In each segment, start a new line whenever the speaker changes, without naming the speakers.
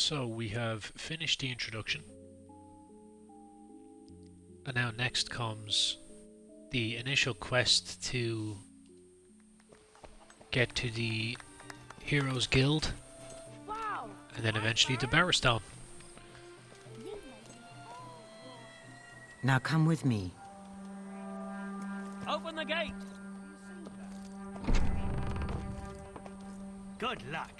So we have finished the introduction, and now next comes the initial quest to get to the Heroes Guild, and then eventually to Bowerstone.
Now come with me.
Open the gate! Good luck.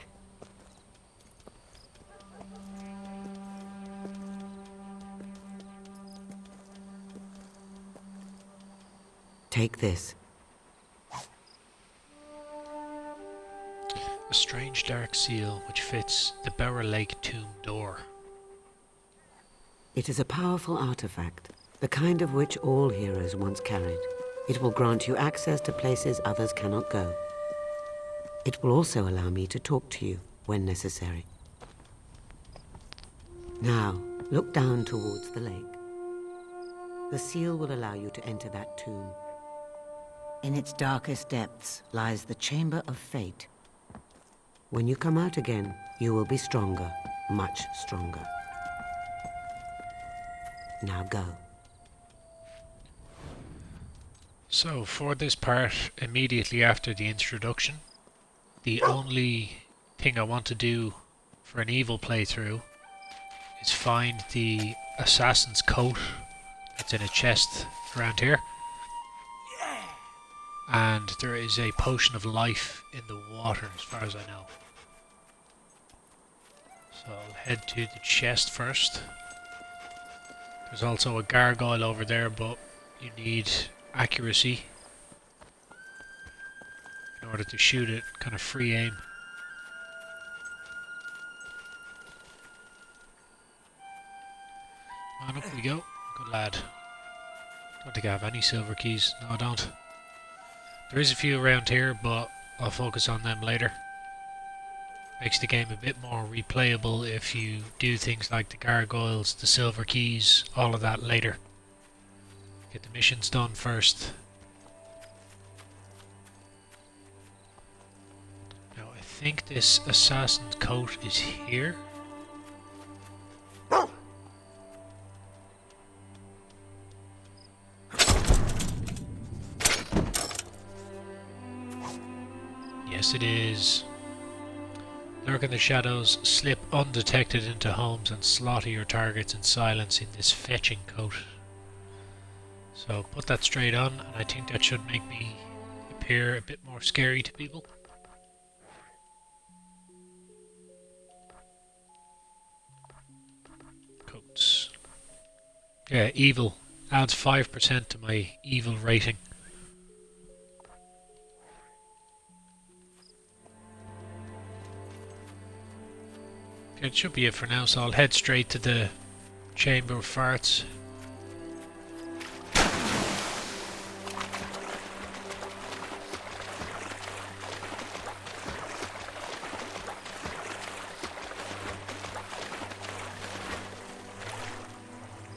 Take this.
A strange dark seal which fits the Bower Lake tomb door.
It is a powerful artifact, the kind of which all heroes once carried. It will grant you access to places others cannot go. It will also allow me to talk to you when necessary. Now, look down towards the lake. The seal will allow you to enter that tomb. In its darkest depths lies the Chamber of Fate. When you come out again, you will be stronger, much stronger. Now go.
So for this part, immediately after the introduction, the only thing I want to do for an evil playthrough is find the assassin's coat that's in a chest around here. And there is a potion of life in the water as far as I know. So I'll head to the chest first. There's also a gargoyle over there, but you need accuracy in order to shoot it, kind of free aim. On up we go. Good lad. Don't think I have any silver keys. No, I don't. There is a few around here, but I'll focus on them later. Makes the game a bit more replayable if you do things like the gargoyles, the silver keys, all of that later. Get the missions done first. Now I think this assassin's coat is here. Yes, it is. Lurk in the shadows, slip undetected into homes and slaughter your targets in silence in this fetching coat. So put that straight on, and I think that should make me appear a bit more scary to people. Coats. Yeah, evil. Adds 5% to my evil rating. It should be it for now, so I'll head straight to the Chamber of Farts.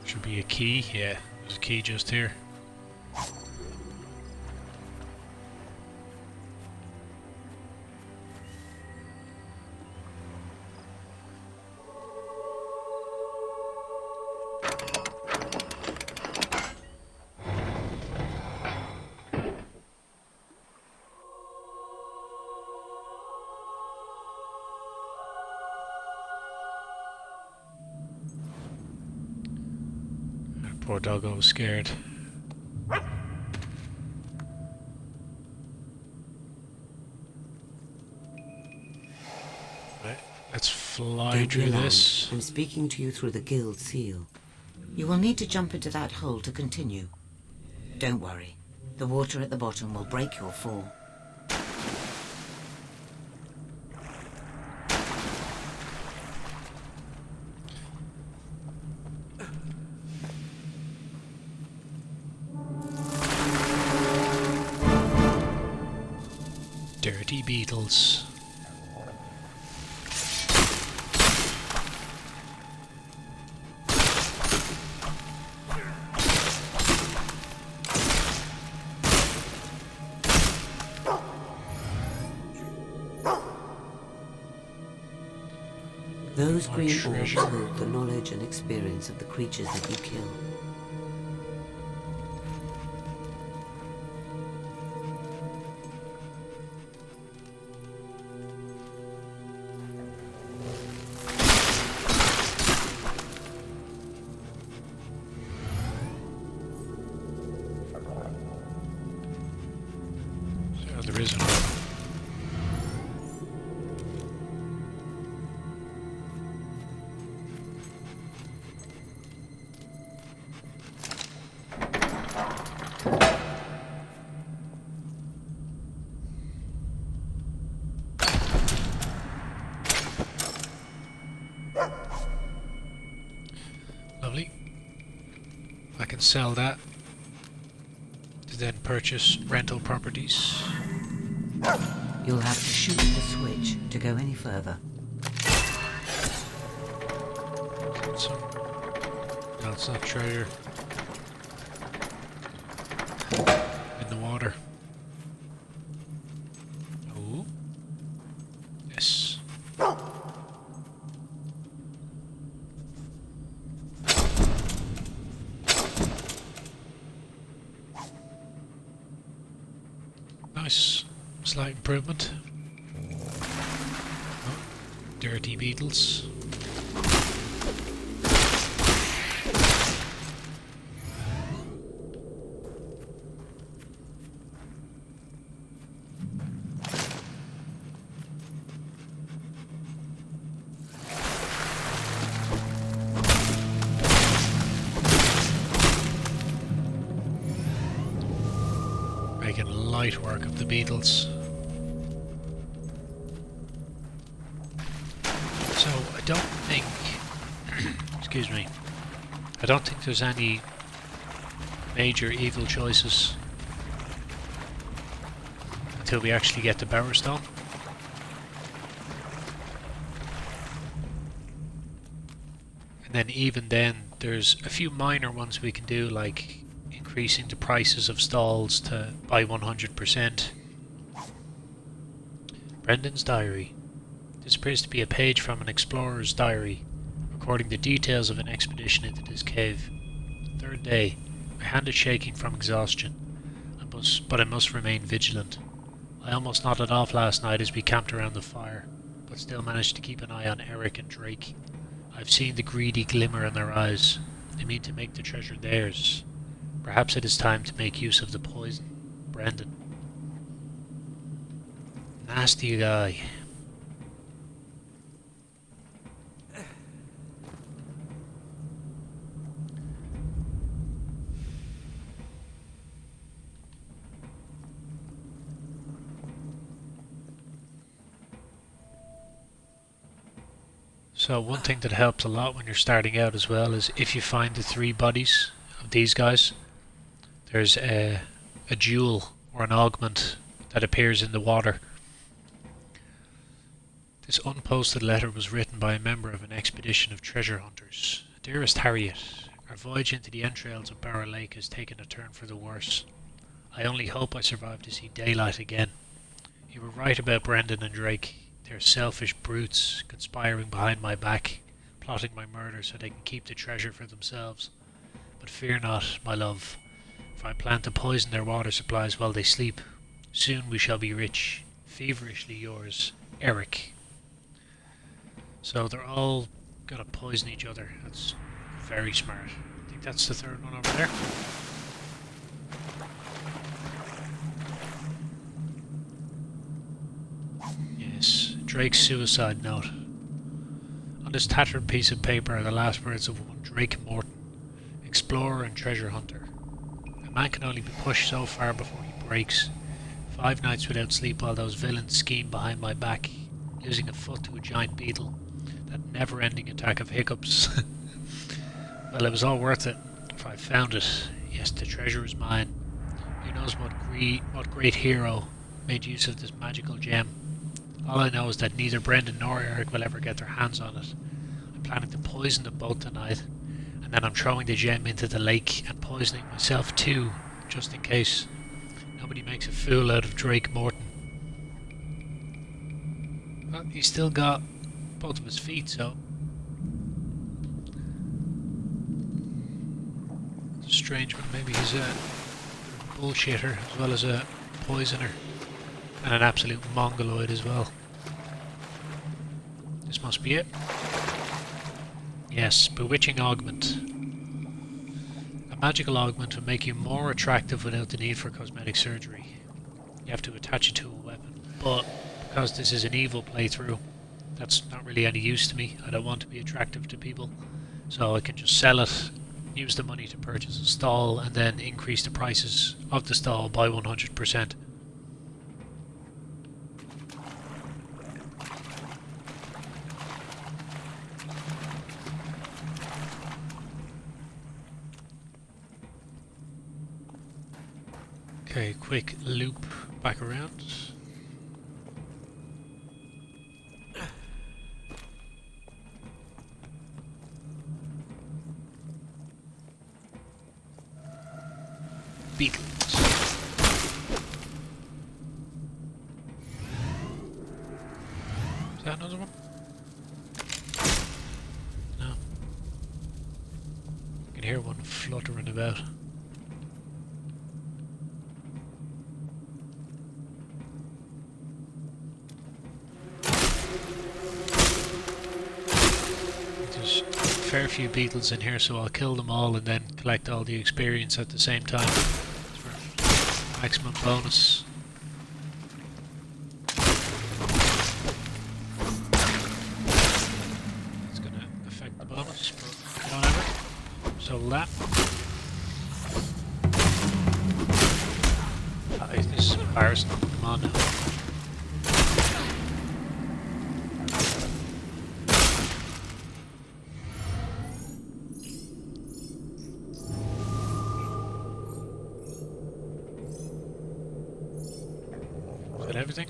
Should be a key, yeah, there's a key just here. Poor doggo was scared. Right, let's fly through this.
I'm speaking to you through the guild seal. You will need to jump into that hole to continue. Don't worry. The water at the bottom will break your fall.
Dirty beetles.
Those
More
green
treasure.
orbs hold the knowledge and experience of the creatures that you kill.
Oh, there isn't. Lovely. I can sell that to then purchase rental properties.
You'll have to shoot the switch to go any further.
Some, no, it's not treasure. In the water. Oh. Yes. Nice. Slight improvement. Oh, dirty beetles. Making light work of the beetles. So I don't think, excuse me, I don't think there's any major evil choices until we actually get to Bowerstone. And then even then, there's a few minor ones we can do, like increasing the prices of stalls to by 100%. Brendan's diary. This appears to be a page from an explorer's diary, recording the details of an expedition into this cave. Third day. My hand is shaking from exhaustion, but I must remain vigilant. I almost nodded off last night as we camped around the fire, but still managed to keep an eye on Eric and Drake. I've seen the greedy glimmer in their eyes. They mean to make the treasure theirs. Perhaps it is time to make use of the poison. Brendan. Nasty guy. So one thing that helps a lot when you're starting out as well is if you find the 3 bodies of these guys, there's a jewel or an augment that appears in the water. This unposted letter was written by a member of an expedition of treasure hunters. Dearest Harriet, our voyage into the entrails of Barrow Lake has taken a turn for the worse. I only hope I survive to see daylight again. You were right about Brendan and Drake. They're selfish brutes, conspiring behind my back, plotting my murder so they can keep the treasure for themselves. But fear not, my love, for I plan to poison their water supplies while they sleep. Soon we shall be rich. Feverishly yours, Eric. So they're all gonna poison each other. That's very smart. I think that's the third one over there. Yes, Drake's suicide note. On this tattered piece of paper are the last words of one Drake Morton, explorer and treasure hunter. A man can only be pushed so far before he breaks. 5 nights without sleep while those villains scheme behind my back, losing a foot to a giant beetle. That never-ending attack of hiccups. Well, it was all worth it, for I found it. Yes, the treasure is mine. Who knows what great hero made use of this magical gem. All I know is that neither Brendan nor Eric will ever get their hands on it. I'm planning to poison them both tonight, and then I'm throwing the gem into the lake and poisoning myself too, just in case nobody makes a fool out of Drake Morton. Well, he's still got both of his feet, so strange one. Maybe he's a bullshitter as well as a poisoner. And an absolute mongoloid as well. This must be it. Yes, bewitching augment. A magical augment will make you more attractive without the need for cosmetic surgery. You have to attach it to a weapon. But because this is an evil playthrough, that's not really any use to me. I don't want to be attractive to people. So I can just sell it, use the money to purchase a stall, and then increase the prices of the stall by 100%. Okay, quick loop back around. Beacons. Is that another one? No. I can hear one fluttering about. There's a fair few beetles in here, so I'll kill them all and then collect all the experience at the same time. For maximum bonus. It's gonna affect the bonus, but whatever. So that. This is embarrassing. Come on now. Everything.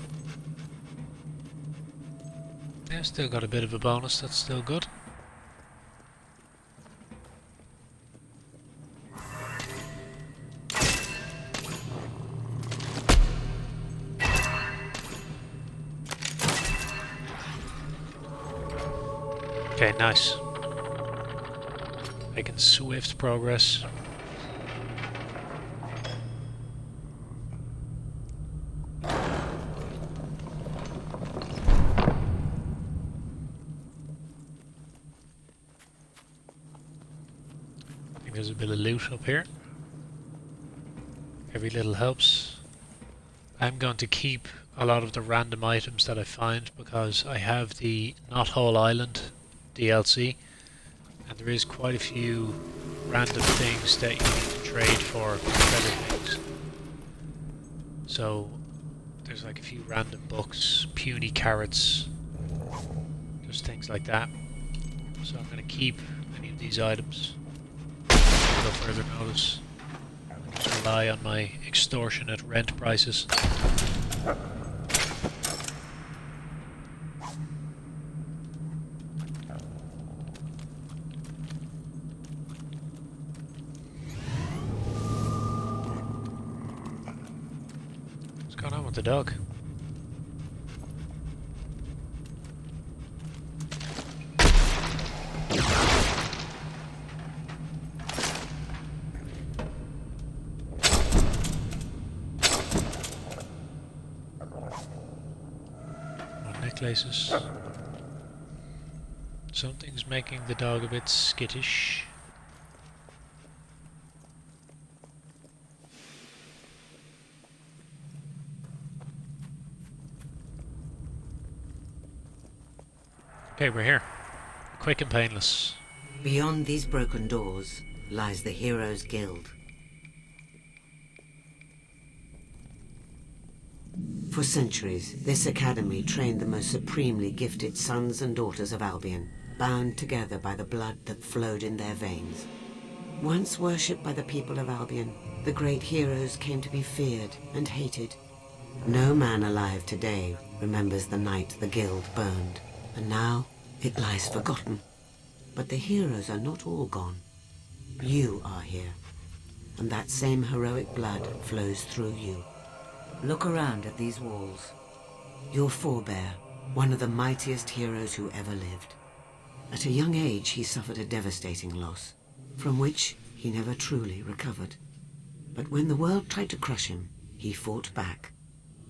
Yeah, still got a bit of a bonus, that's still good. Okay, nice. Making swift progress. There's a bit of loot up here. Every little helps. I'm going to keep a lot of the random items that I find because I have the Not Whole Island DLC, and there is quite a few random things that you need to trade for better things. So there's like a few random books, puny carrots, just things like that. So I'm going to keep any of these items. No further notice. I'll just rely on my extortionate rent prices. What's going on with the dog? Necklaces. Something's making the dog a bit skittish. Okay, we're here. Quick and painless.
Beyond these broken doors lies the Heroes' Guild. For centuries, this academy trained the most supremely gifted sons and daughters of Albion, bound together by the blood that flowed in their veins. Once worshipped by the people of Albion, the great heroes came to be feared and hated. No man alive today remembers the night the guild burned, and now it lies forgotten. But the heroes are not all gone. You are here, and that same heroic blood flows through you. Look around at these walls. Your forebear, one of the mightiest heroes who ever lived. At a young age, he suffered a devastating loss, from which he never truly recovered. But when the world tried to crush him, he fought back.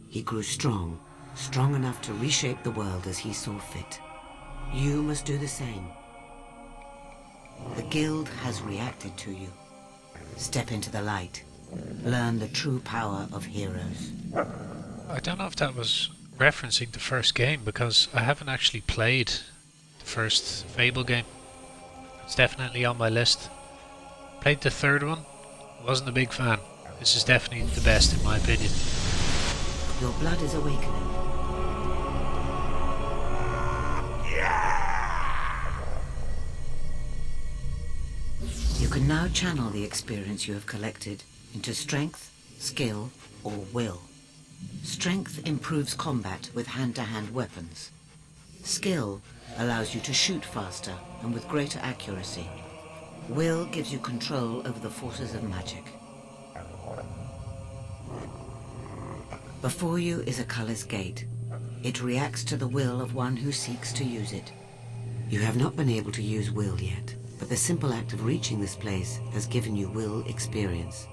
He grew strong, strong enough to reshape the world as he saw fit. You must do the same. The guild has reacted to you. Step into the light. Learn the true power of heroes.
I don't know if that was referencing the first game, because I haven't actually played the first Fable game. It's definitely on my list. Played the third one, wasn't a big fan. This is definitely the best in my opinion.
Your blood is awakening. You can now channel the experience you have collected into strength, skill, or will. Strength improves combat with hand-to-hand weapons. Skill allows you to shoot faster and with greater accuracy. Will gives you control over the forces of magic. Before you is a color's gate. It reacts to the will of one who seeks to use it. You have not been able to use will yet, but the simple act of reaching this place has given you will experience.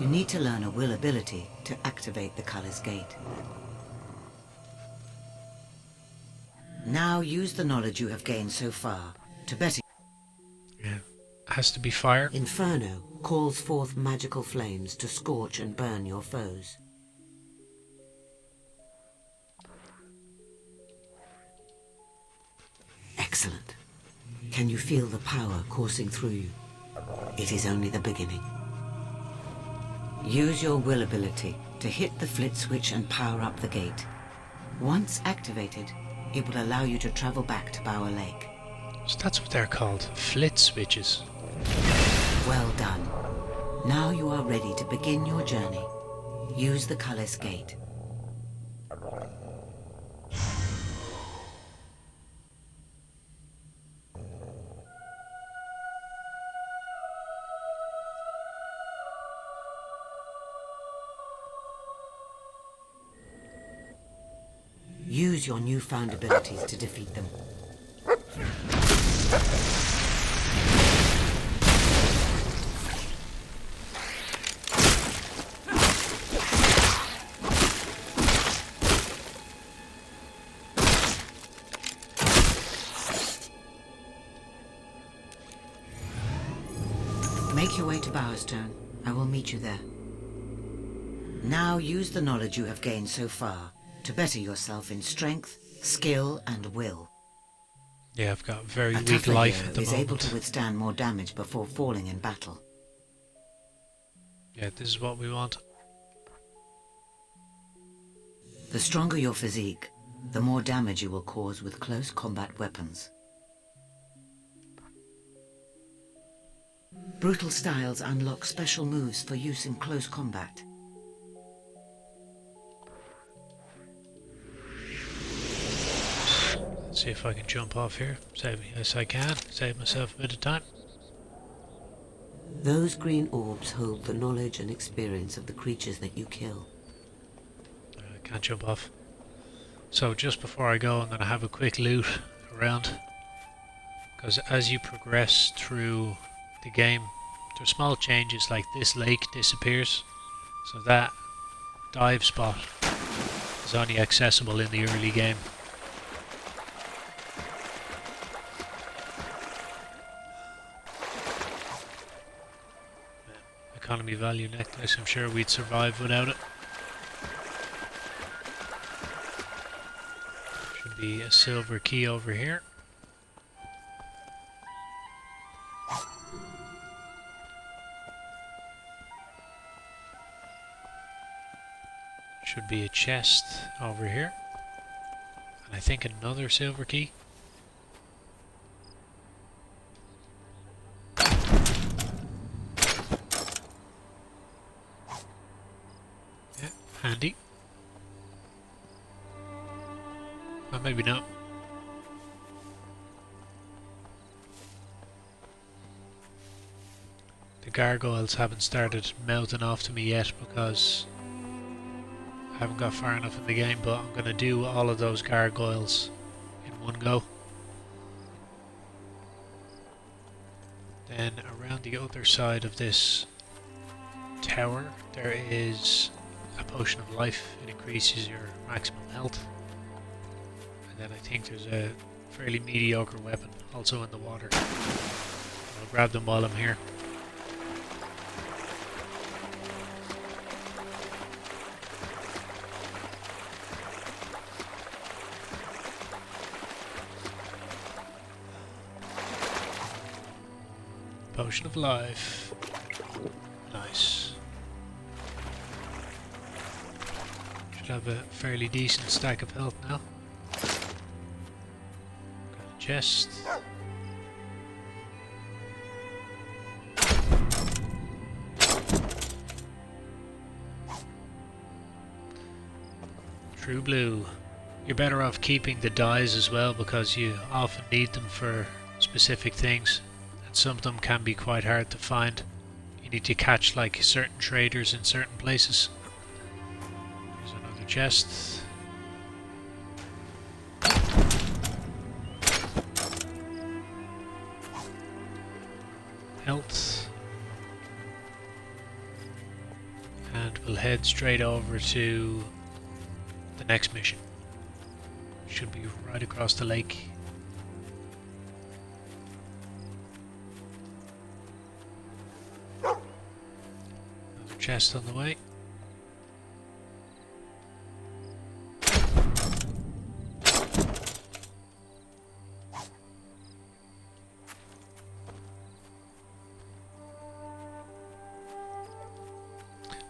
You need to learn a will ability to activate the color's gate. Now use the knowledge you have gained so far to better.
Yeah, has to be fire.
Inferno calls forth magical flames to scorch and burn your foes. Excellent. Can you feel the power coursing through you? It is only the beginning. Use your will ability to hit the flit switch and power up the gate. Once activated, it will allow you to travel back to Bower Lake.
So that's what they're called, flit switches.
Well done. Now you are ready to begin your journey. Use the Cullis Gate. Use your newfound abilities to defeat them. Make your way to Bowerstone. I will meet you there. Now use the knowledge you have gained so far to better yourself in strength, skill, and will.
Yeah, I've got very
A
weak
tougher
life
hero
at the
is able
moment.
to withstand more damage before falling in battle.
Yeah, this is what we want.
The stronger your physique, the more damage you will cause with close combat weapons. Brutal styles unlock special moves for use in close combat.
Let's see if I can jump off here. Yes, I can. Save myself a bit of time.
Those green orbs hold the knowledge and experience of the creatures that you kill.
I can't jump off. So just before I go, I'm going to have a quick loot around. Because as you progress through the game, there's small changes, like this lake disappears. So that dive spot is only accessible in the early game. Economy value necklace, I'm sure we'd survive without it. Should be a silver key over here. Should be a chest over here. And I think another silver key. Yeah, handy. Or maybe not. The gargoyles haven't started mouthing off to me yet because I haven't got far enough in the game, but I'm going to do all of those gargoyles in one go. Then around the other side of this tower there is a potion of life. It increases your maximum health. And then I think there's a fairly mediocre weapon also in the water. I'll grab them while I'm here. Potion of life. Nice. Should have a fairly decent stack of health now. Got a chest. True blue. You're better off keeping the dyes as well because you often need them for specific things. And some of them can be quite hard to find. You need to catch like certain traders in certain places. There's another chest. Health. And we'll head straight over to the next mission. Should be right across the lake. Another chest on the way.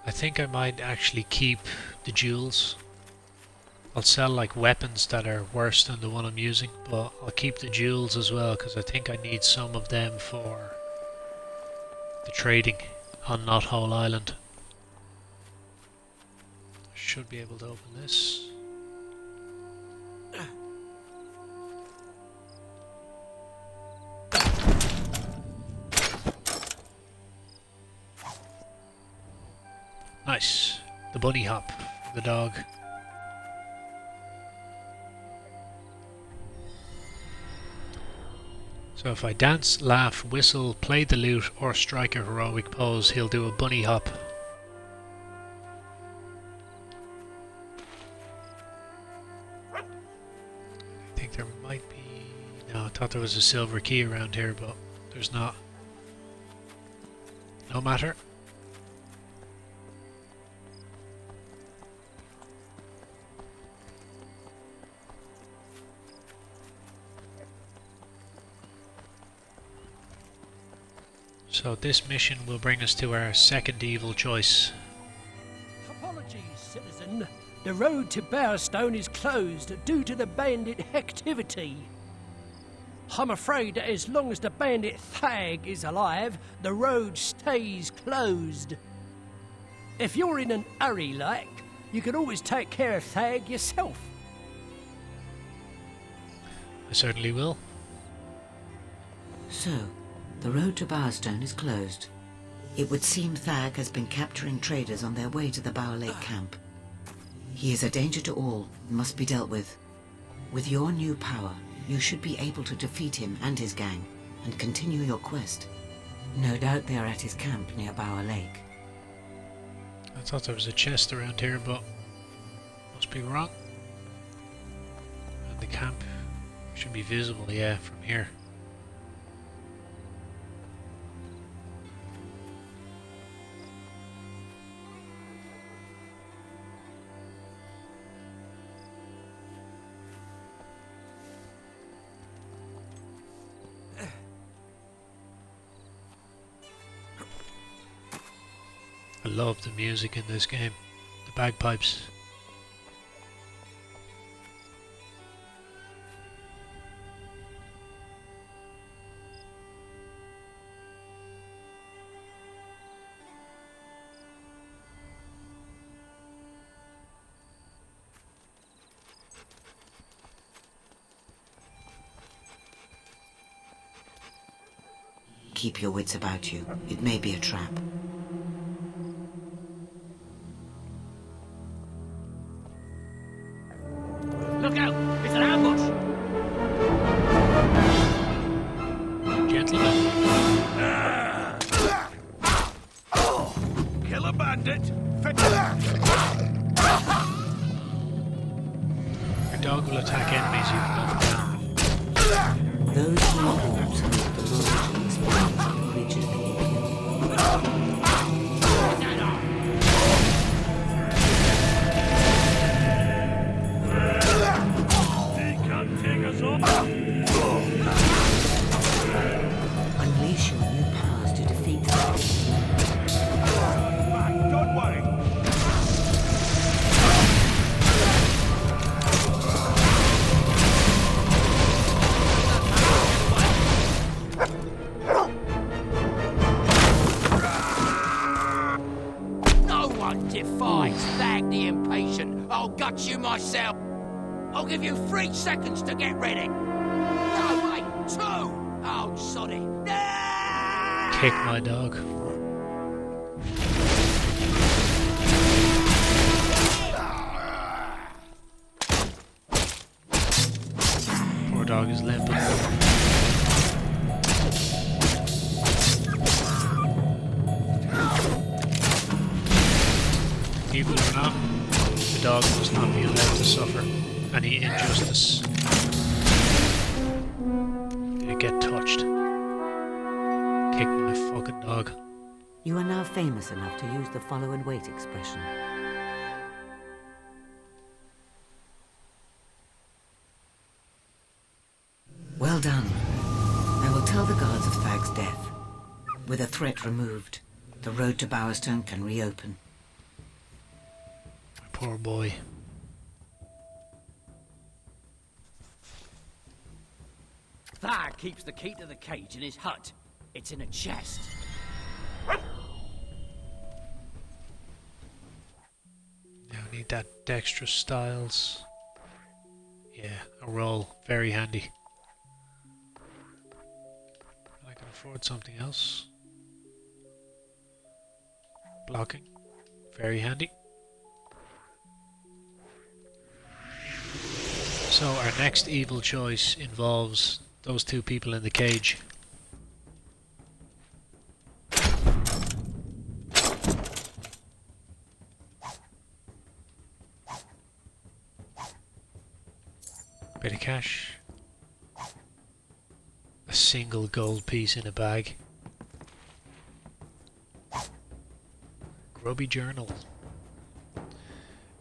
I think I might actually keep the jewels. I'll sell like weapons that are worse than the one I'm using, but I'll keep the jewels as well because I think I need some of them for the trading on Not Whole Island. Should be able to open this. Nice. The bunny hop for the dog. So if I dance, laugh, whistle, play the lute, or strike a heroic pose, he'll do a bunny hop. I think there might be... No, I thought there was a silver key around here, but there's not. No matter. So this mission will bring us to our second evil choice.
Apologies, citizen. The road to Bowerstone is closed due to the bandit activity. I'm afraid that as long as the bandit Thag is alive, the road stays closed. If you're in an hurry like, you can always take care of Thag yourself.
I certainly will.
So, the road to Bowerstone is closed. It would seem Thag has been capturing traders on their way to the Bower Lake camp. He is a danger to all and must be dealt with. With your new power, you should be able to defeat him and his gang and continue your quest. No doubt they are at his camp near Bower Lake.
I thought there was a chest around here, but must be wrong. And the camp should be visible, yeah, from here. I love the music in this game, the bagpipes.
Keep your wits about you. It may be a trap.
Look out! It's an ambush!
Gentlemen. dog will attack enemies you can knock down.
Those three wolves hold the knowledge and experience of the creatures they will kill.
He can't take us off.
Unleash your new powers to defeat them.
Don't worry.
No one defies Thag the Impatient. I'll gut you myself. I'll give you 3 seconds to get ready. No, wait, 2. Oh, soddy.
Kick my dog. Poor dog is limping. Evil or not, the dog must not be allowed to suffer any injustice. Did it get touched? Kick my fucking dog.
You are now famous enough to use the follow and wait expression. Well done. I will tell the guards of Thag's death. With a threat removed, the road to Bowerstone can reopen.
Poor boy.
Thag keeps the key to the cage in his hut. It's in a chest.
Now I need that dexterous styles. Yeah, a roll. Very handy. I can afford something else. Blocking. Very handy. So our next evil choice involves those 2 people in the cage. Bit of cash. A single gold piece in a bag. Grubby journal.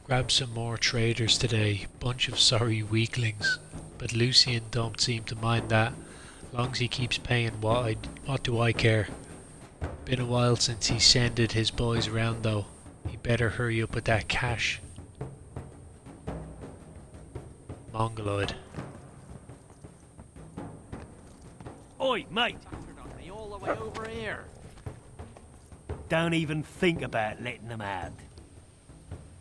Grab some more traders today. Bunch of sorry weaklings. But Lucian don't seem to mind that. Long as he keeps paying, what do I care? Been a while since he sended his boys around though. He better hurry up with that cash. Mongoloid.
Oi, mate.
All the way over here.
Don't even think about letting them out.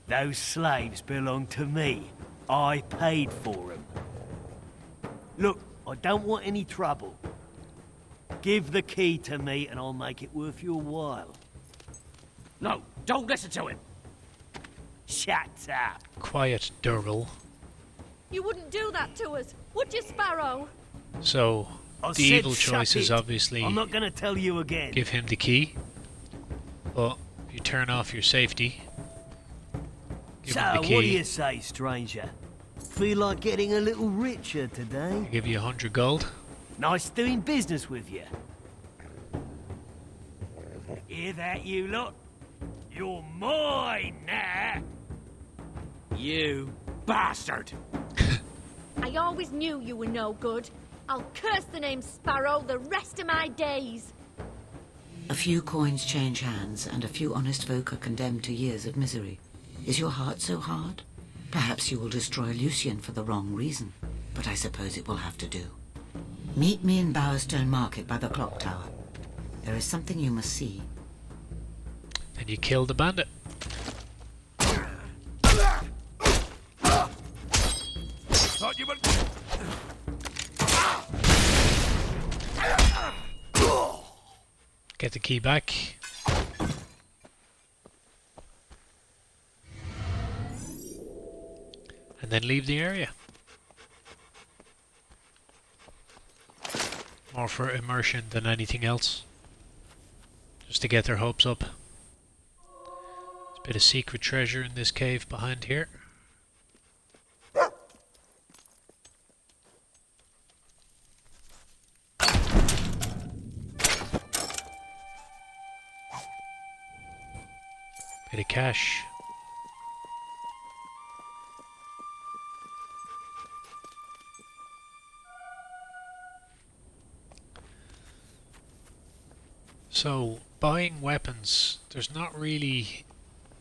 Those slaves belong to me. I paid for them. Look, I don't want any trouble. Give the key to me and I'll make it worth your while.
No, don't listen to him.
Shut up.
Quiet, Durrell.
You wouldn't do that to us, would you, Sparrow?
So,
I
the
said
evil
shut
choice is
it.
obviously
I'm not gonna tell you again.
give him the key. But if you turn off your safety, give
So,
him the
what do
key.
you say, stranger? Feel like getting a little richer today?
I'll give you 100 gold.
Nice doing business with you. Hear that, you lot? You're mine now!
You bastard!
I always knew you were no good. I'll curse the name Sparrow the rest of my days.
A few coins change hands, and a few honest folk are condemned to years of misery. Is your heart so hard? Perhaps you will destroy Lucian for the wrong reason, but I suppose it will have to do. Meet me in Bowerstone Market by the clock tower. There is something you must see.
And you kill the bandit.
Thought you would...
Get the key back. And then leave the area. More for immersion than anything else. Just to get their hopes up. There's a bit of secret treasure in this cave behind here. of cash. So, buying weapons, there's not really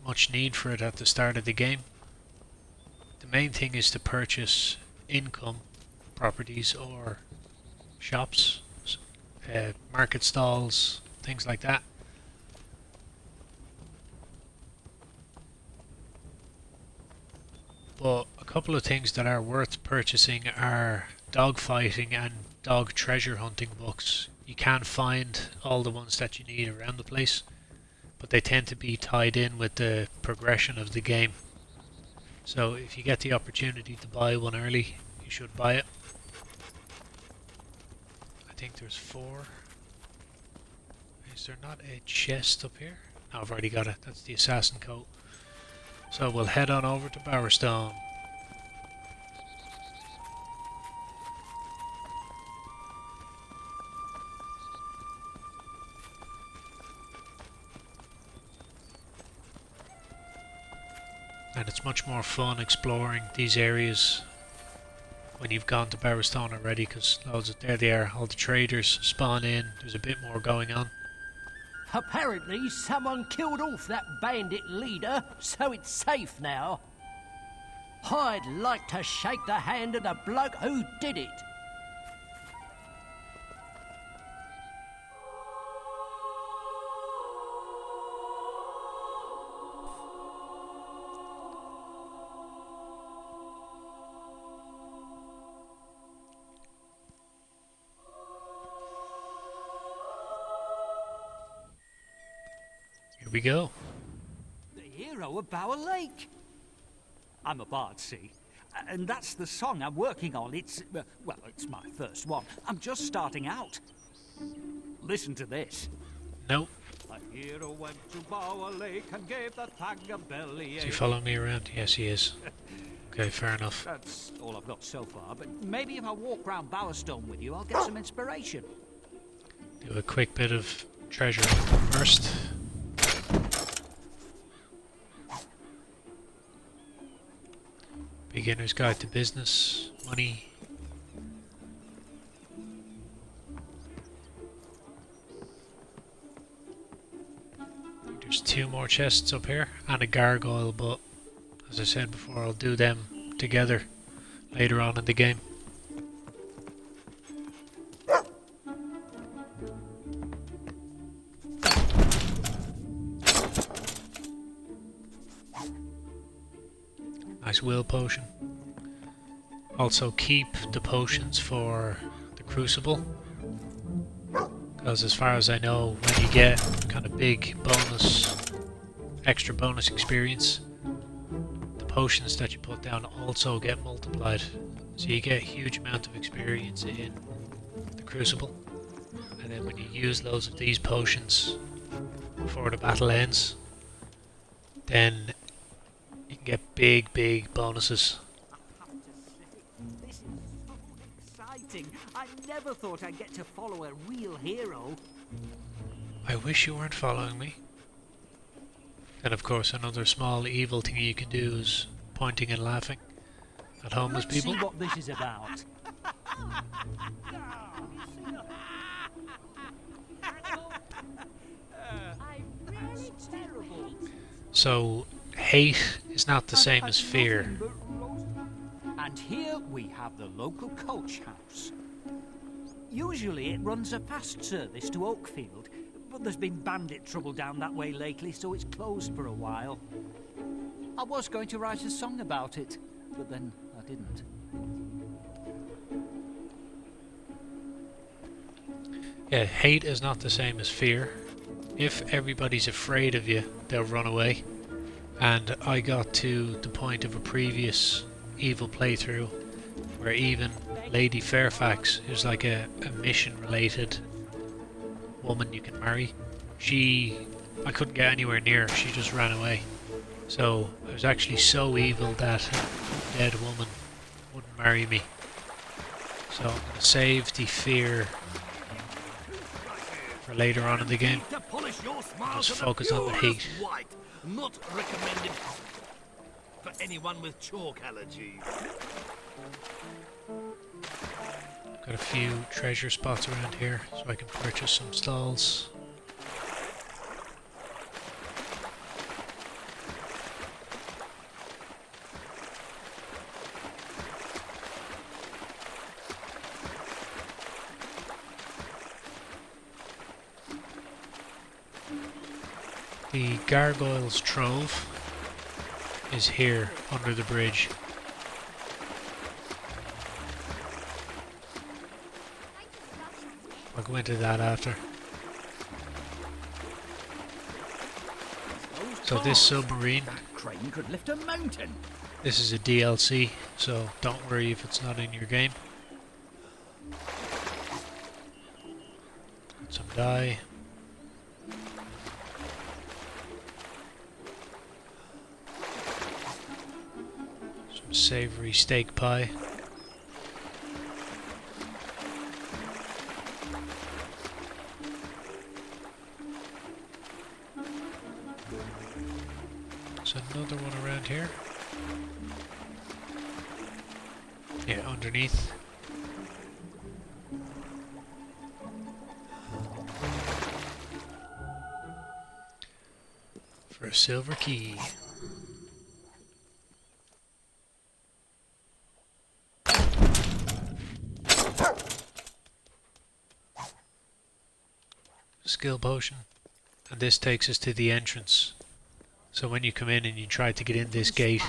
much need for it at the start of the game. The main thing is to purchase income properties or shops, market stalls, things like that. But a couple of things that are worth purchasing are dog fighting and dog treasure hunting books. You can find all the ones that you need around the place, but they tend to be tied in with the progression of the game. So if you get the opportunity to buy one early, you should buy it. I think there's 4. Is there not a chest up here? No, I've already got it. That's the assassin coat. So we'll head on over to Bowerstone. And it's much more fun exploring these areas when you've gone to Bowerstone already, because there they are, all the traders spawn in, there's a bit more going on.
Apparently, someone killed off that bandit leader, so it's safe now. I'd like to shake the hand of the bloke who did it.
Here we go.
The hero of Bower Lake. I'm a bard, see? And that's the song I'm working on. It's, well, it's my first one. I'm just starting out. Listen to this.
Nope.
A hero went to Bower Lake and gave the Thag a belly.
Is he following me around? Yes, he is. Okay, fair enough.
That's all I've got so far, but maybe if I walk round Bowerstone with you, I'll get some inspiration.
Do a quick bit of treasure first. Beginner's Guide to Business, money. There's 2 more chests up here and a gargoyle, but as I said before, I'll do them together later on in the game. Nice will potion. Also keep the potions for the crucible, because as far as I know, when you get kind of big bonus, extra bonus experience, the potions that you put down also get multiplied. So you get a huge amount of experience in the crucible, and then when you use loads of these potions before the battle ends, then you can get big bonuses.
I have to say, this is so exciting. I never thought I'd get to follow a real hero.
I wish you weren't following me. And of course, another small evil thing you can do is pointing and laughing at homeless
Let's
people.
see what this is about.
So, hate is not the same as fear.
And here we have the local coach house. Usually it runs a fast service to Oakfield, but there's been bandit trouble down that way lately, so it's closed for a while. I was going to write a song about it, but then I didn't.
Yeah, hate is not the same as fear. If everybody's afraid of you, they'll run away. And I got to the point of a previous evil playthrough where even Lady Fairfax, who's like a mission-related woman you can marry, I couldn't get anywhere near her, she just ran away. So I was actually so evil that a dead woman wouldn't marry me. So I'm going to save the fear for later on in the game. Just focus on the hate.
Not recommended for anyone with chalk allergies.
Got a few treasure spots around here, so I can purchase some stalls. The Gargoyle's Trove is here under the bridge. I'll go into that after. So this submarine,
That crane could lift a mountain.
this is a DLC, so don't worry if it's not in your game. Got some dye. Some savory steak pie. There's another one around here. Yeah, underneath. For a silver key. Skill potion. And this takes us to the entrance. So when you come in and you try to get in this gate,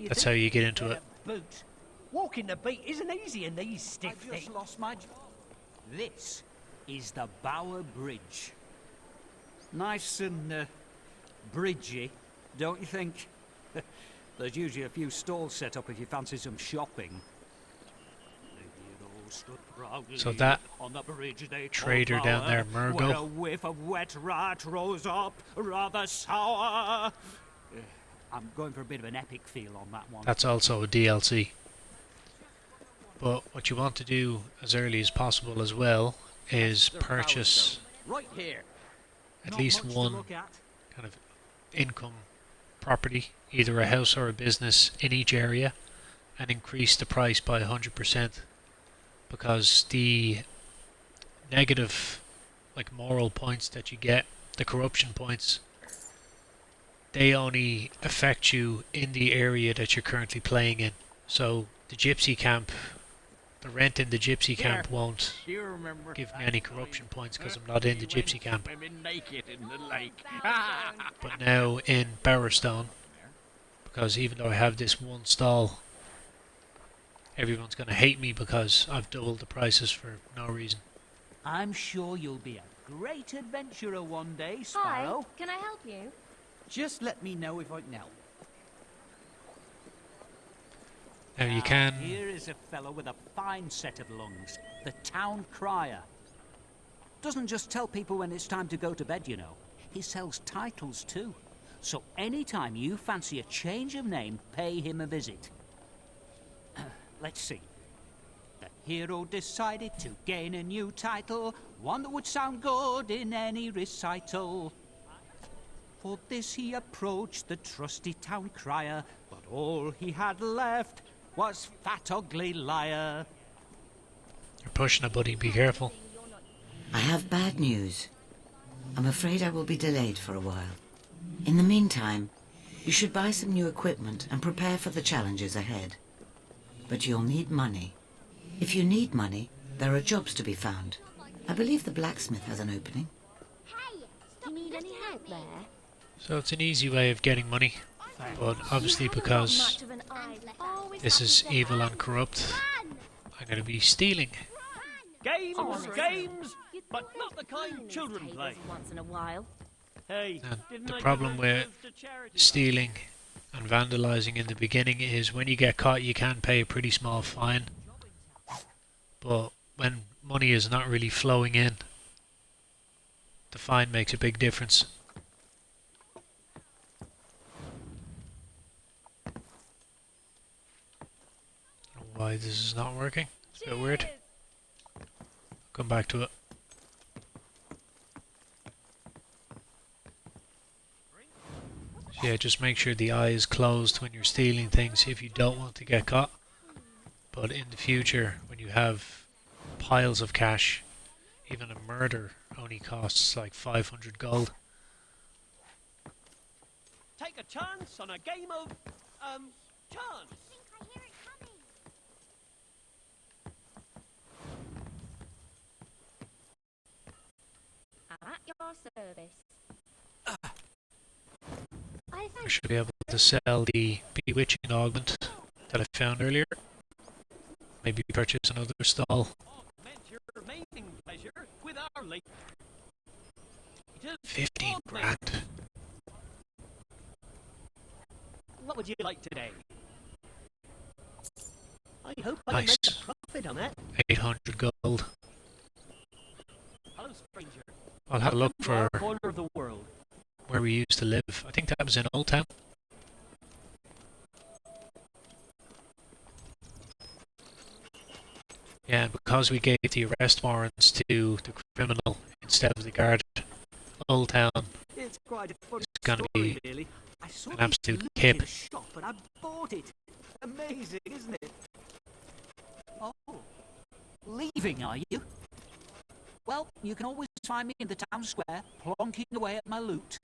that's how you get into it.
Boot. Walking the beat isn't easy in these stiff
I've
things.
just lost my... This is the Bower Bridge. Nice and bridgy, don't you think? There's usually a few stalls set up if you fancy some shopping.
So that
on the bridge they
trader down there,
where a
Murgo,
whiff of wet rat rose up, rather sour. I'm going for a bit of an epic feel on that one.
that's also a DLC. But what you want to do as early as possible as well is purchase
Right here.
at
Not
least
much to
one
look at.
kind of income property, either a house or a business in each area, and increase the price by 100%, because the negative, like, moral points that you get, the corruption points, they only affect you in the area that you're currently playing in. So the gypsy camp, the rent in the gypsy camp won't
You remember
give me any corruption points because I'm not in the gypsy camp.
swimming naked in the lake.
But now in Bowerstone, because even though I have this one stall, everyone's going to hate me because I've doubled the prices for no reason.
I'm sure you'll be a great adventurer one day,
Hi,
Sparrow.
can I help you?
Just let me know if I can help.
Now you can,
Here is a fellow with a fine set of lungs, the town crier. Doesn't just tell people when it's time to go to bed, you know. He sells titles too. So anytime you fancy a change of name, pay him a visit. Let's see. The hero decided to gain a new title, one that would sound good in any recital. For this he approached the trusty town crier, but all he had left was fat ugly liar.
you're pushing it, buddy, be careful.
I have bad news. I'm afraid I will be delayed for a while. In the meantime, you should buy some new equipment and prepare for the challenges ahead. But you'll need money. If you need money, there are jobs to be found. I believe the blacksmith has an opening.
Do you need any help there?
So it's an easy way of getting money, but obviously because this is evil and corrupt, I'm going to be stealing.
Games, games, but not the kind children play.
Once in a while.
Hey,
And
didn't
the
I
problem
give
with
those to charity?
stealing and vandalizing in the beginning is when you get caught you can pay a pretty small fine, but when money is not really flowing in, the fine makes a big difference. I don't know why this is not working. It's a bit weird. Come back to it. So yeah, just make sure the eye is closed when you're stealing things if you don't want to get caught. But in the future, when you have piles of cash, even a murder only costs like 500 gold.
Take a chance on a game of, chance.
I'm at your service.
I should be able to sell the bewitching augment that I found earlier. Maybe purchase another stall.
Augment your remaining pleasure with our late.
15 grand.
What would you like today? I hope I
Nice.
make a profit on that.
800 gold.
Hello, stranger.
I'll have a look
To
for
our corner of the world.
where we used to live. I think that was in Old Town. Yeah, and because we gave the arrest warrants to the criminal instead of the guard, Old Town
It's quite a funny
is going to
story,
be
really. I saw
an
this
absolute
look
kip.
in a shop and I bought it. Amazing, isn't it? Oh, leaving, are you? Well, you can always find me in the town square, plonking away at my loot.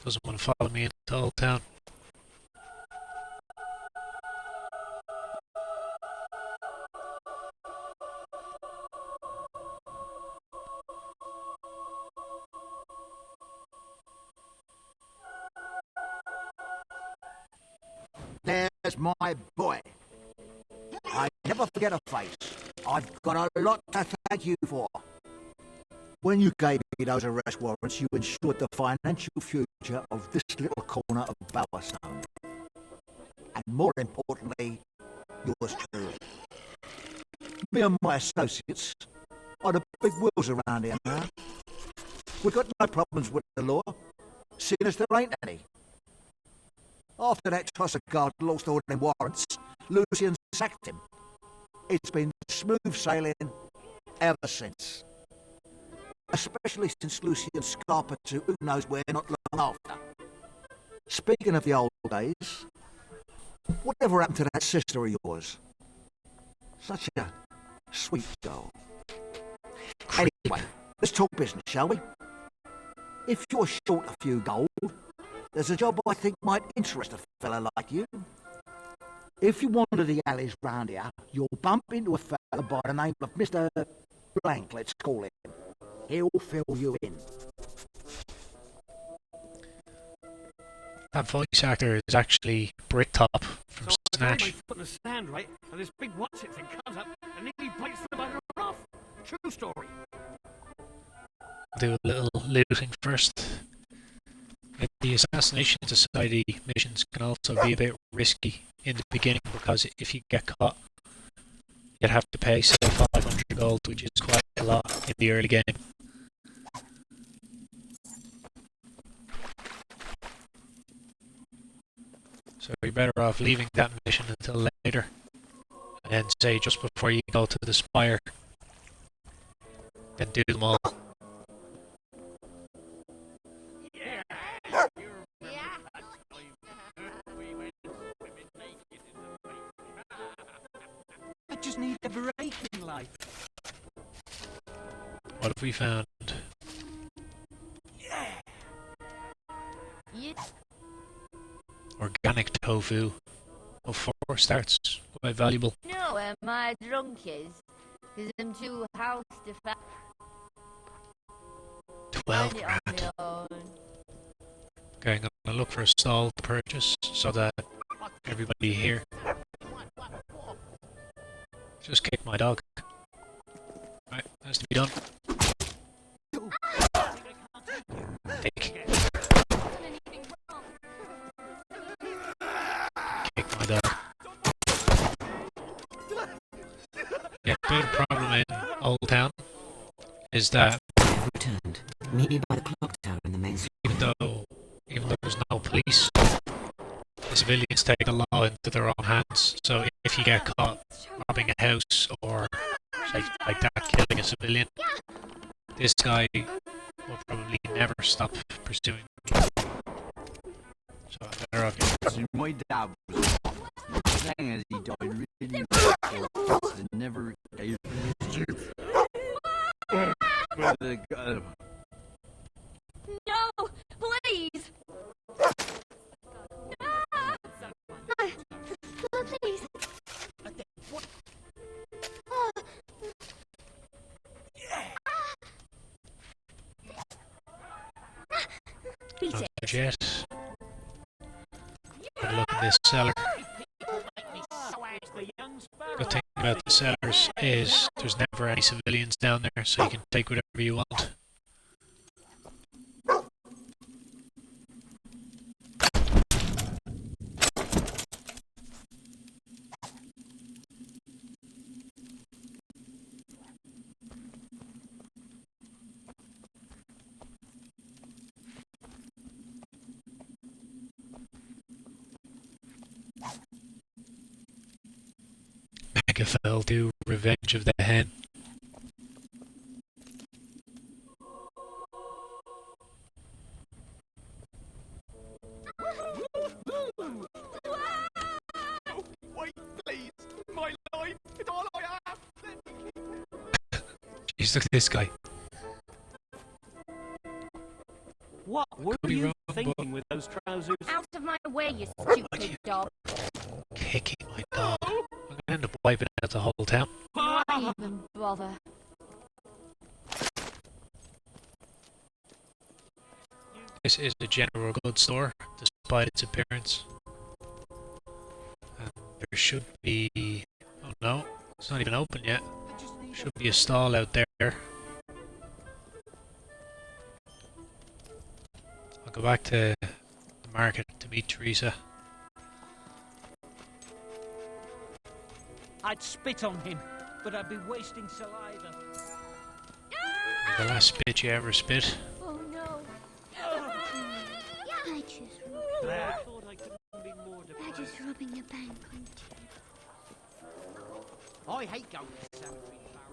Doesn't want to follow me into Old Town.
There's my boy. I never forget a face. I've got a lot to thank you for. When you gave me those arrest warrants, you ensured the financial future of this little corner of Bowerstone. And more importantly, yours too. Me and my associates are the big wheels around here now. We've got no problems with the law, seeing as there ain't any. After that toss of guard lost all them warrants, Lucian sacked him. It's been smooth sailing ever since. Especially since Lucian scarpered to who knows where not long after. Speaking of the old days, whatever happened to that sister of yours? Such a sweet girl. Anyway, let's talk business, shall we? If you're short a few gold, there's a job I think might interest a fella like you. If you wander the alleys round here, you'll bump into a fella by the name of Mr. Blank, let's call him. He'll fill you in.
That voice actor is actually Bricktop from
So I find my
Snatch.
foot in the sand, right? And this big what's-it thing comes up and nearly bites the bugger off. True story.
Do a little looting first. The Assassination Society missions can also be a bit risky in the beginning because if you get caught, you'd have to pay say 500 gold, which is quite a lot in the early game. So you're better off leaving that mission until later, and then say just before you go to the Spire, then do them all.
I just need a break in life.
What have we found? Organic tofu. Oh, 4 starts. Quite valuable.
You know where my drunk is? Because I'm too house to
12
find it on
grand.
my own.
Okay, I'm gonna look for a stall to purchase so that everybody here. Just kick my dog. Right, has to be done. Take. Kick my dog. Yeah, the big problem in Old Town is that
Returned. Meet me by the clock tower in the main street.
even though there's no police, the civilians take the law into their own hands. So if you get caught robbing a house or like that, killing a civilian, this guy will probably never stop pursuing them. So I better off getting
See, my dad was as long as he died really before, and never gave his youth. But they got him.
No, please. No, please. Oh. Beat it.
not yet. Have a look at this cellar. The thing about the cellars is there's never any civilians down there, so you can take whatever you want. Megafell do Revenge of the Hen.
Wait, please. My life is all I have.
Jeez, look at this guy.
What were
Could be
you
wrong,
thinking with those trousers?
Out of my way, you stupid dog.
Kicking my dog. I'm gonna end up wiping out the whole town.
Why even bother?
This is a general goods store, despite its appearance. And there should be... oh no, it's not even open yet. Should be a stall out there. I'll go back to the market to meet Teresa.
I'd spit on him, but I'd be wasting saliva.
The last spit you ever spit.
Oh no.
I just
I thought I couldn't be more
they're
depressed.
just robbing the bank on
I hate going to cemetery, Bowerstone.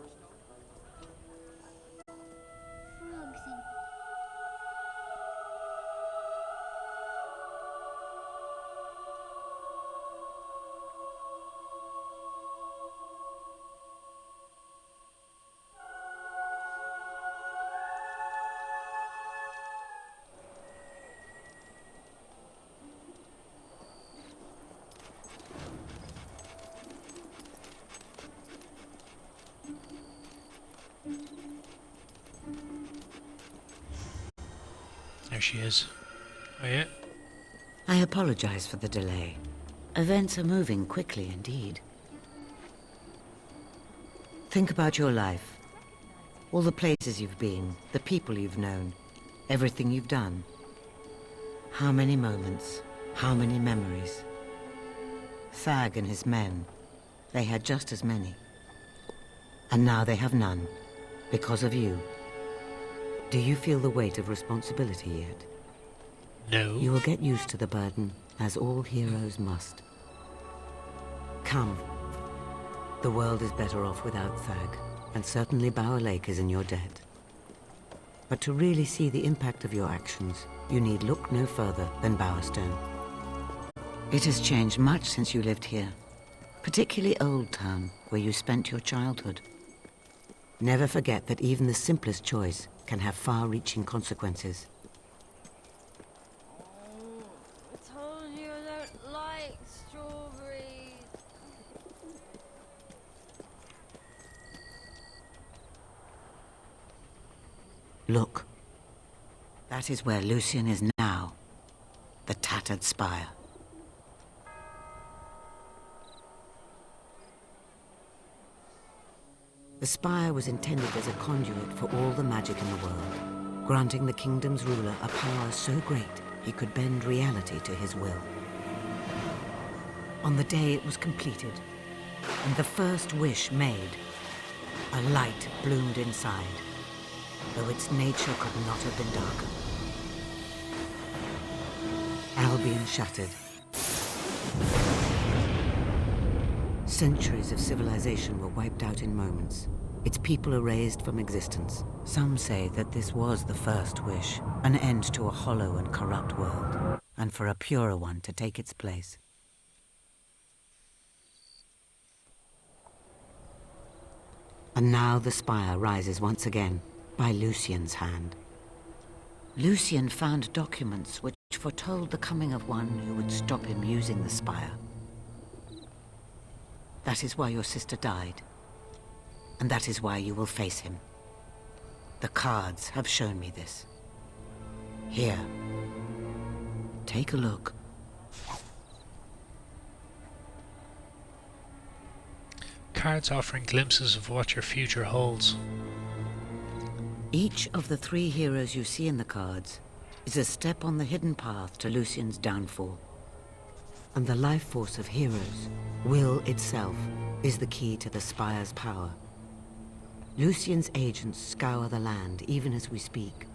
frogs and
There she is. Oh yeah?
I apologize for the delay. Events are moving quickly indeed. Think about your life. All the places you've been, the people you've known, everything you've done. How many moments, how many memories. Thag and his men, they had just as many. And now they have none, because of you. Do you feel the weight of responsibility yet?
No.
You will get used to the burden, as all heroes must. Come. The world is better off without Thag, and certainly Bower Lake is in your debt. But to really see the impact of your actions, you need look no further than Bowerstone. It has changed much since you lived here, particularly Old Town, where you spent your childhood. Never forget that even the simplest choice can have far-reaching consequences.
I told you I don't like strawberries.
Look. That is where Lucian is now. The tattered spire. The spire was intended as a conduit for all the magic in the world, granting the kingdom's ruler a power so great he could bend reality to his will. On the day it was completed, and the first wish made, a light bloomed inside, though its nature could not have been darker. Albion shattered. Centuries of civilization were wiped out in moments, its people erased from existence. Some say that this was the first wish, an end to a hollow and corrupt world, and for a purer one to take its place. And now the spire rises once again, by Lucian's hand. Lucian found documents which foretold the coming of one who would stop him using the spire. That is why your sister died. And that is why you will face him. The cards have shown me this. Here. Take a look.
Cards offering glimpses of what your future holds.
Each of the 3 heroes you see in the cards is a step on the hidden path to Lucian's downfall. And the life force of heroes, will itself, is the key to the Spire's power. Lucian's agents scour the land even as we speak.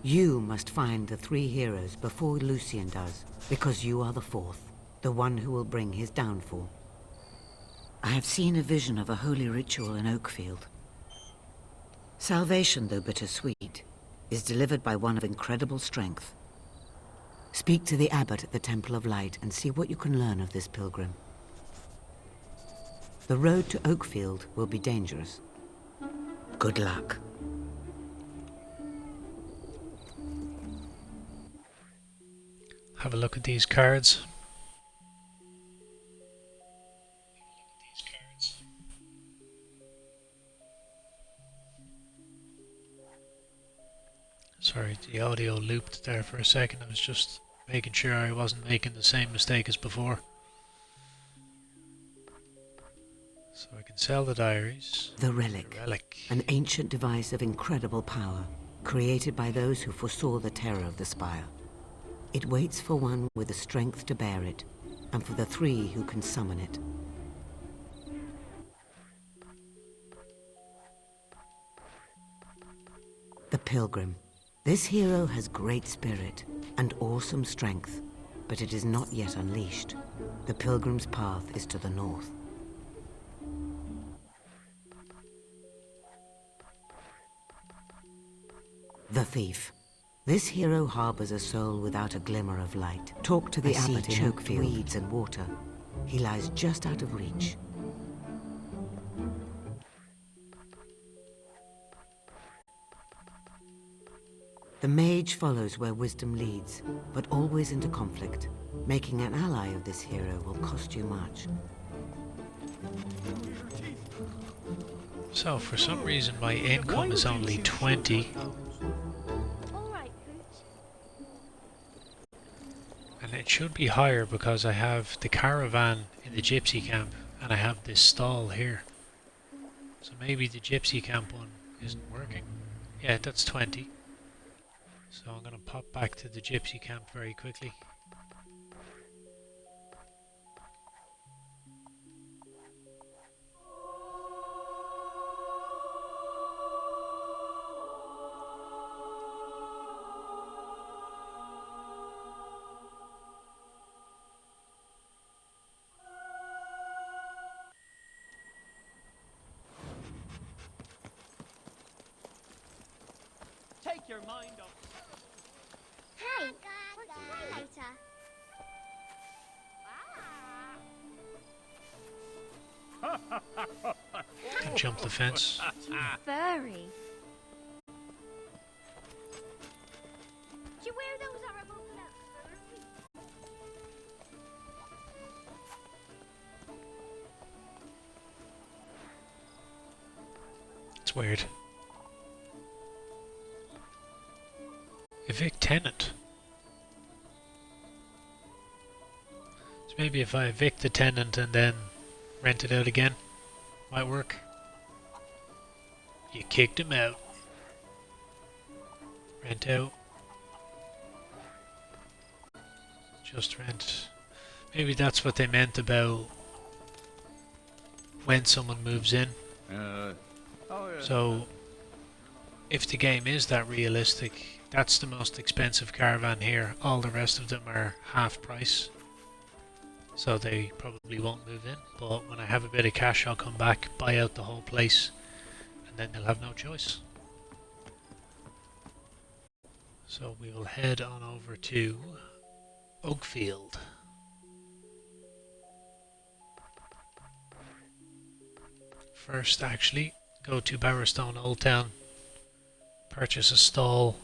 You must find the 3 heroes before Lucian does, because you are the 4th, the one who will bring his downfall. I have seen a vision of a holy ritual in Oakfield. Salvation, though bittersweet, is delivered by one of incredible strength. Speak to the abbot at the Temple of Light and see what you can learn of this pilgrim. The road to Oakfield will be dangerous. Good luck.
Have a look at these cards. Sorry, the audio looped there for a second. I was just making sure I wasn't making the same mistake as before. So I can sell the diaries.
The relic. An ancient device of incredible power, created by those who foresaw the terror of the spire. It waits for one with the strength to bear it, and for the 3 who can summon it. The Pilgrim. This hero has great spirit and awesome strength, but it is not yet unleashed. The Pilgrim's path is to the north. The Thief. This hero harbors a soul without a glimmer of light. Talk to the abbot in Oakfield. Weeds and water. He lies just out of reach. The mage follows where wisdom leads, but always into conflict. Making an ally of this hero will cost you much.
So for some reason my income is only 20. And it should be higher because I have the caravan in the gypsy camp and I have this stall here. So maybe the gypsy camp one isn't working. Yeah, that's 20. So I'm going to pop back to the gypsy camp very quickly.
Take your mind off.
Hey, we'll try later.
Can jump the fence.
Furry. Do you wear those horrible clothes?
It's weird. Evict tenant. So maybe if I evict the tenant and then rent it out again, might work. You kicked him out. Rent out. Just rent. Maybe that's what they meant about when someone moves in. So if the game is that realistic, that's the most expensive caravan here. All the rest of them are half price. so they probably won't move in. But when I have a bit of cash, I'll come back, buy out the whole place, and then they'll have no choice. So we will head on over to Oakfield. First, actually, go to Bowerstone Old Town, purchase a stall,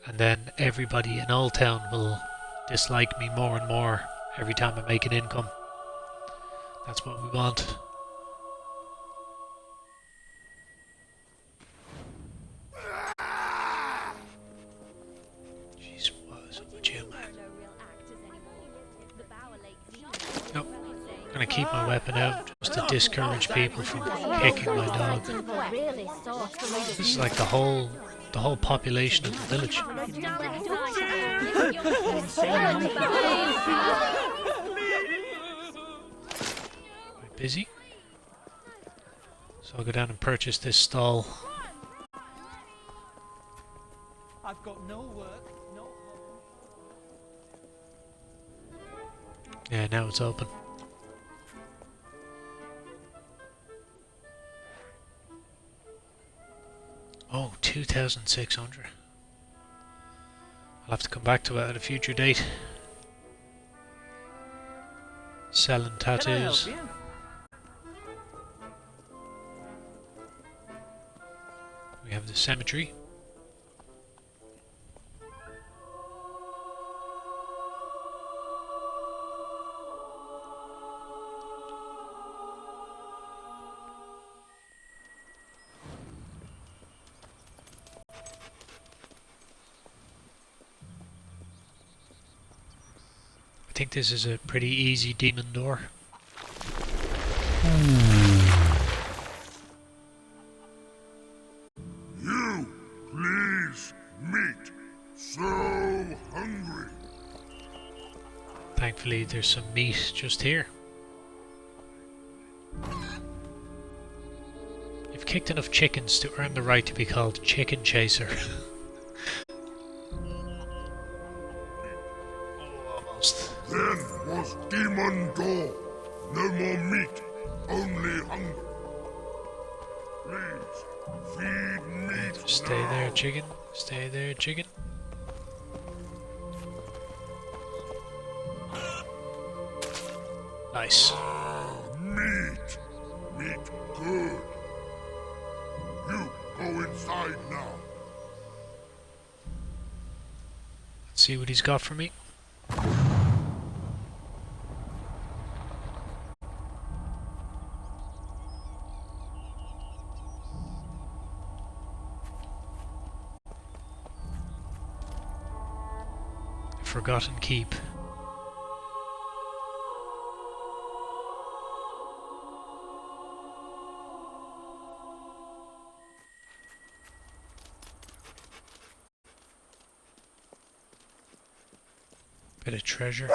and then everybody in Old Town will dislike me more and more every time I make an income. That's what we want. Jeez, what is up with you, man? Nope. I'm gonna keep my weapon out just to discourage people from kicking my dog. This is like the whole population of the village. Quite busy. So I'll go down and purchase this stall.
I've got no work, no home.
Yeah, now it's open. Oh, 2,600. I'll have to come back to it at a future date. Selling tattoos.
Can I help
We have the cemetery. I think this is a pretty easy demon door.
You, please, meat. So hungry.
Thankfully there's some meat just here. You've kicked enough chickens to earn the right to be called Chicken Chaser. Almost.
Then was demon door. No more meat, only hunger. Please, feed meat
Stay
now.
there, chicken. Stay there, chicken. Nice.
Ah, meat. Meat good. You go inside now.
Let's see what he's got for me. Forgotten Keep. Bit of treasure.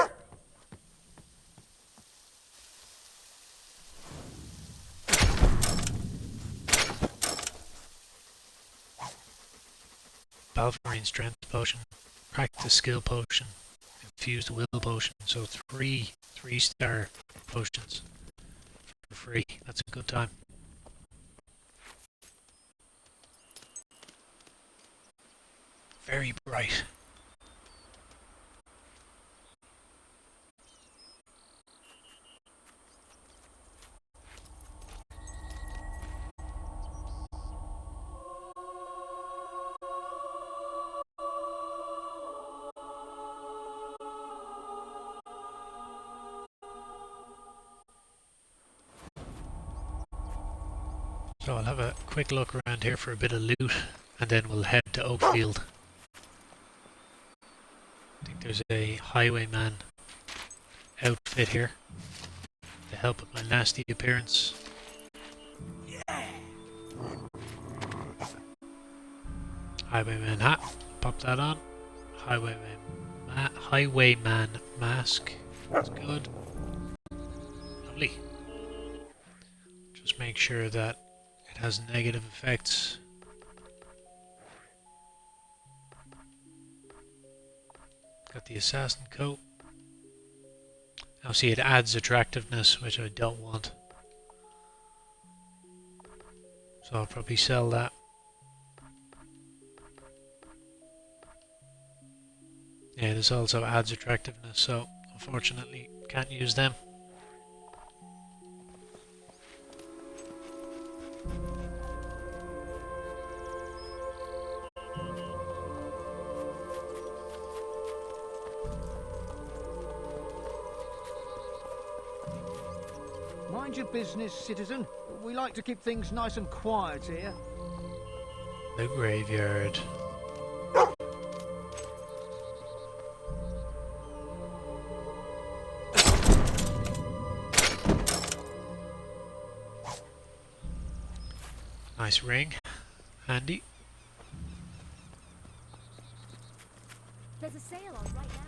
Balverine strength potion. Practice skill potion. Infused will potion. So three 3-star potions for free. That's a good time. Very bright. So I'll have a quick look around here for a bit of loot, and then we'll head to Oakfield. I think there's a highwayman outfit here to help with my nasty appearance. Highwayman hat, pop that on. Highwayman mask, that's good. Lovely. Just make sure that it has negative effects. Got the assassin coat. Now see, it adds attractiveness, which I don't want. So I'll probably sell that. Yeah, this also adds attractiveness, so unfortunately can't use them.
Mind your business, citizen. We like to keep things nice and quiet here.
The graveyard. Nice ring. Handy.
There's a sale on right now.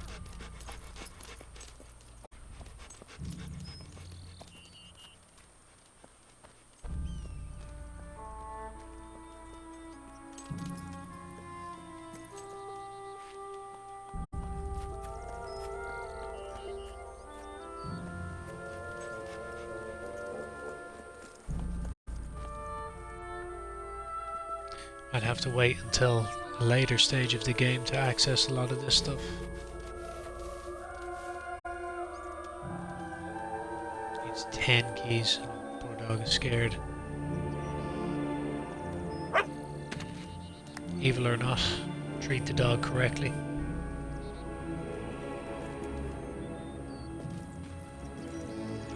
I'd have to wait until a later stage of the game to access a lot of this stuff. Needs 10 keys. Poor dog is scared. Evil or not, treat the dog correctly.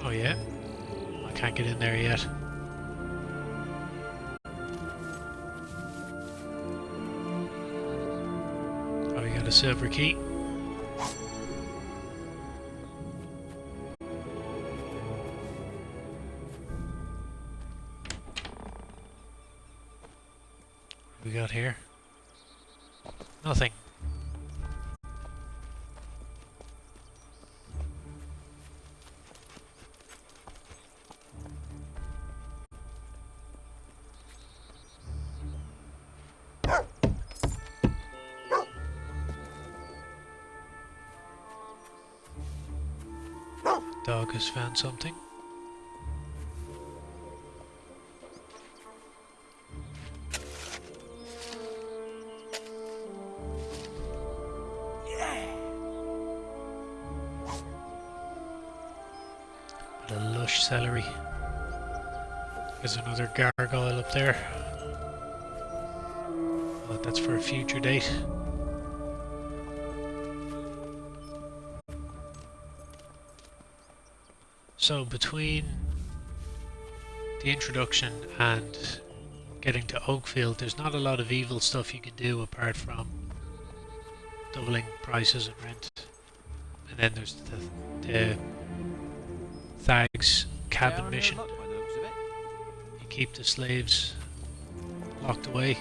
Oh yeah? I can't get in there yet. Got a silver key. What we got here? Nothing. Dog has found something. What a lush celery. There's another gargoyle up there. But that's for a future date. So between the introduction and getting to Oakfield, there's not a lot of evil stuff you can do apart from doubling prices and rent. And then there's the Thags Cabin mission. You keep the slaves locked away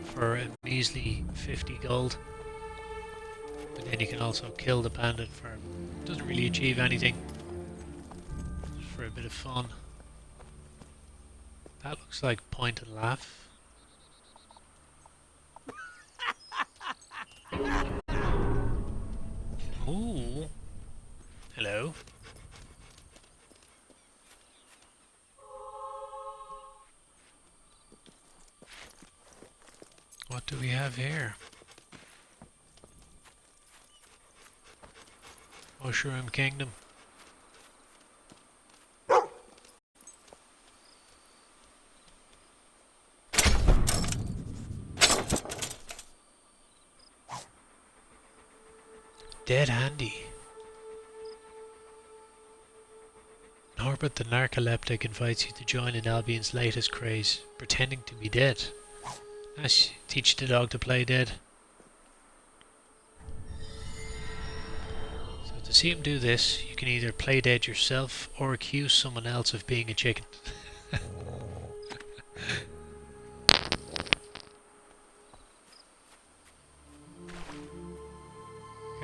for a measly 50 gold. But then you can also kill the bandit for... doesn't really achieve anything. For a bit of fun. That looks like point and laugh. Ooh. Hello. What do we have here? Mushroom Kingdom. Dead handy. Norbert the narcoleptic invites you to join in Albion's latest craze, pretending to be dead. Nice, teach the dog to play dead. So to see him do this, you can either play dead yourself or accuse someone else of being a chicken.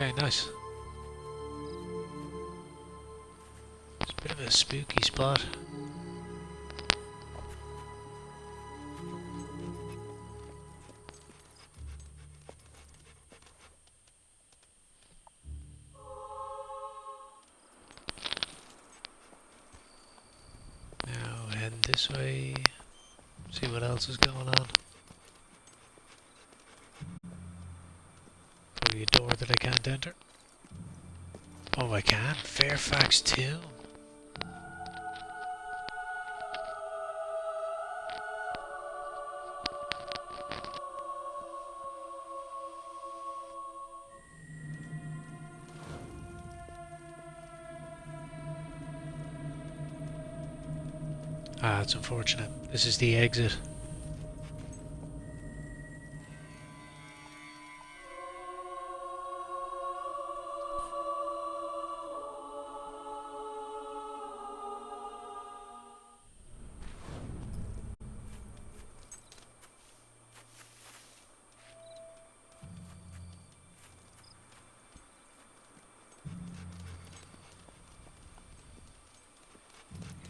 Okay, nice. It's a bit of a spooky spot. this way. See what else is going on. Probably a door that I can't enter. Oh, I can. Fairfax Tomb. Ah, it's unfortunate. This is the exit.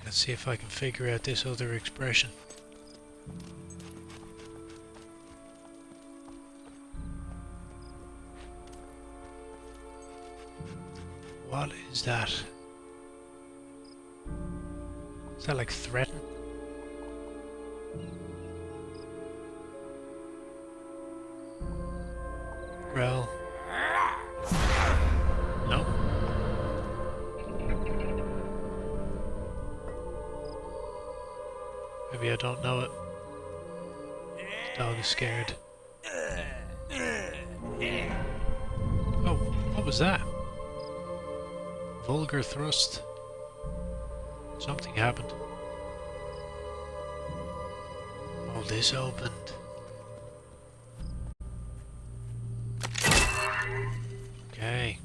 Let's see if I can figure out this other expression. What is that? Is that like threaten? Growl? No. Maybe I don't know it. Dog is scared. Oh, what was that? Vulgar thrust. Something happened. Oh, this opened. Okay.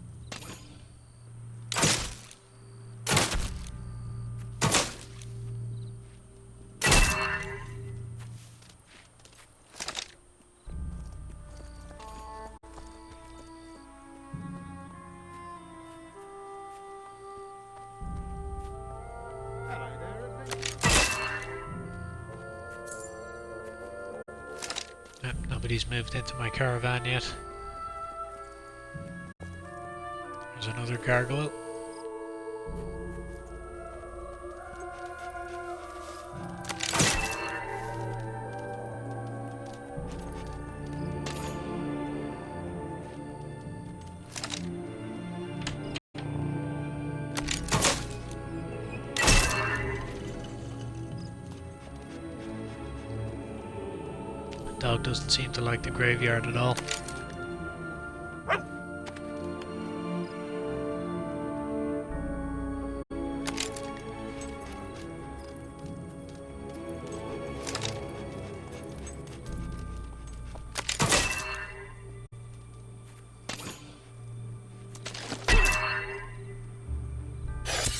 Nobody's moved into my caravan yet. There's another gargoyle. Dog doesn't seem to like the graveyard at all.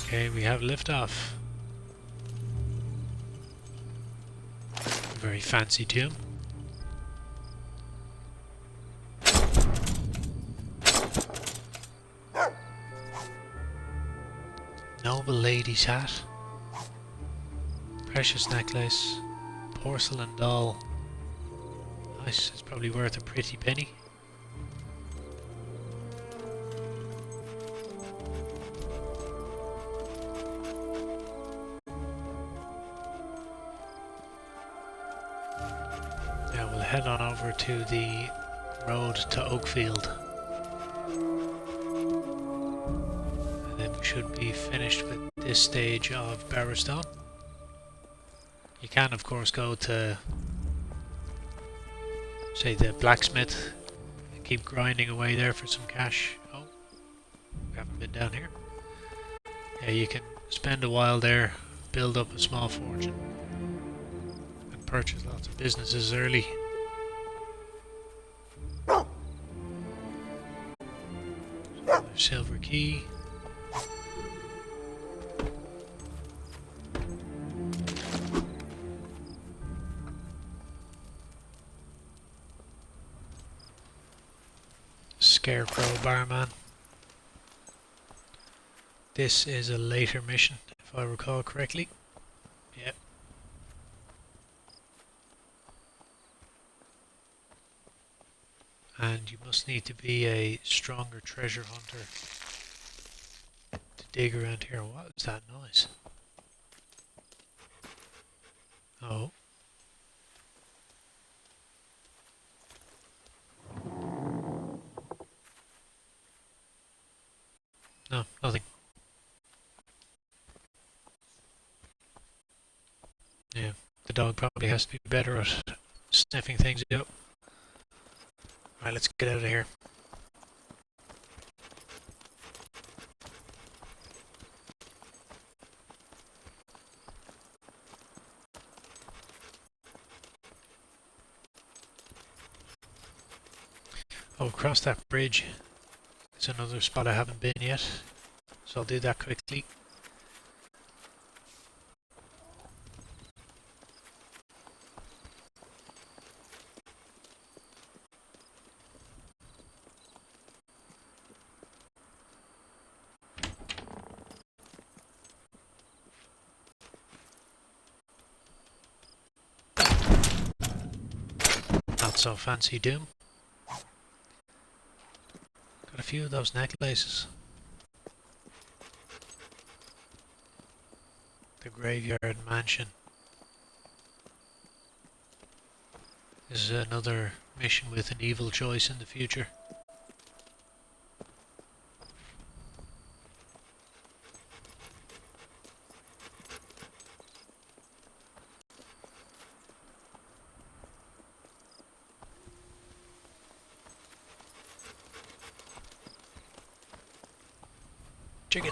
Okay, we have liftoff. Very fancy tomb. Noble lady's hat. Precious necklace. Porcelain doll. Nice, it's probably worth a pretty penny. Now we'll head on over to the road to Oakfield. Should be finished with this stage of Bowerstone. You can of course go to, say, the blacksmith and keep grinding away there for some cash. Oh, we haven't been down here. Yeah, you can spend a while there, build up a small fortune and purchase lots of businesses early. So, silver key. Scarecrow barman. This is a later mission, if I recall correctly. Yep. And you must need to be a stronger treasure hunter to dig around here. What is that noise? Oh. No, nothing. Yeah, the dog probably has to be better at sniffing things out. Alright, let's get out of here. Oh, across that bridge. It's another spot I haven't been yet, so I'll do that quickly. Not so fancy Doom. Got a few of those necklaces. The Graveyard Mansion. This is another mission with an evil choice in the future. Chicken.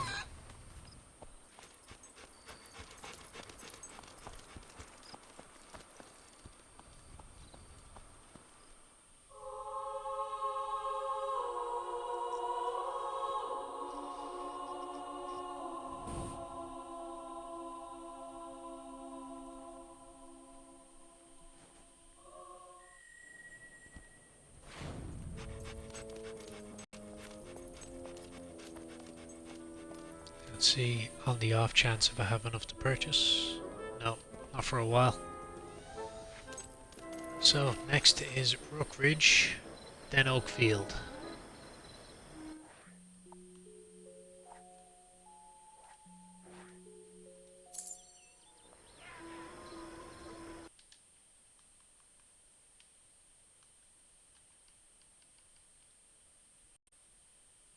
Let's see, on the off chance if I have enough to purchase. No, not for a while. So, next is Rook Ridge, then Oakfield.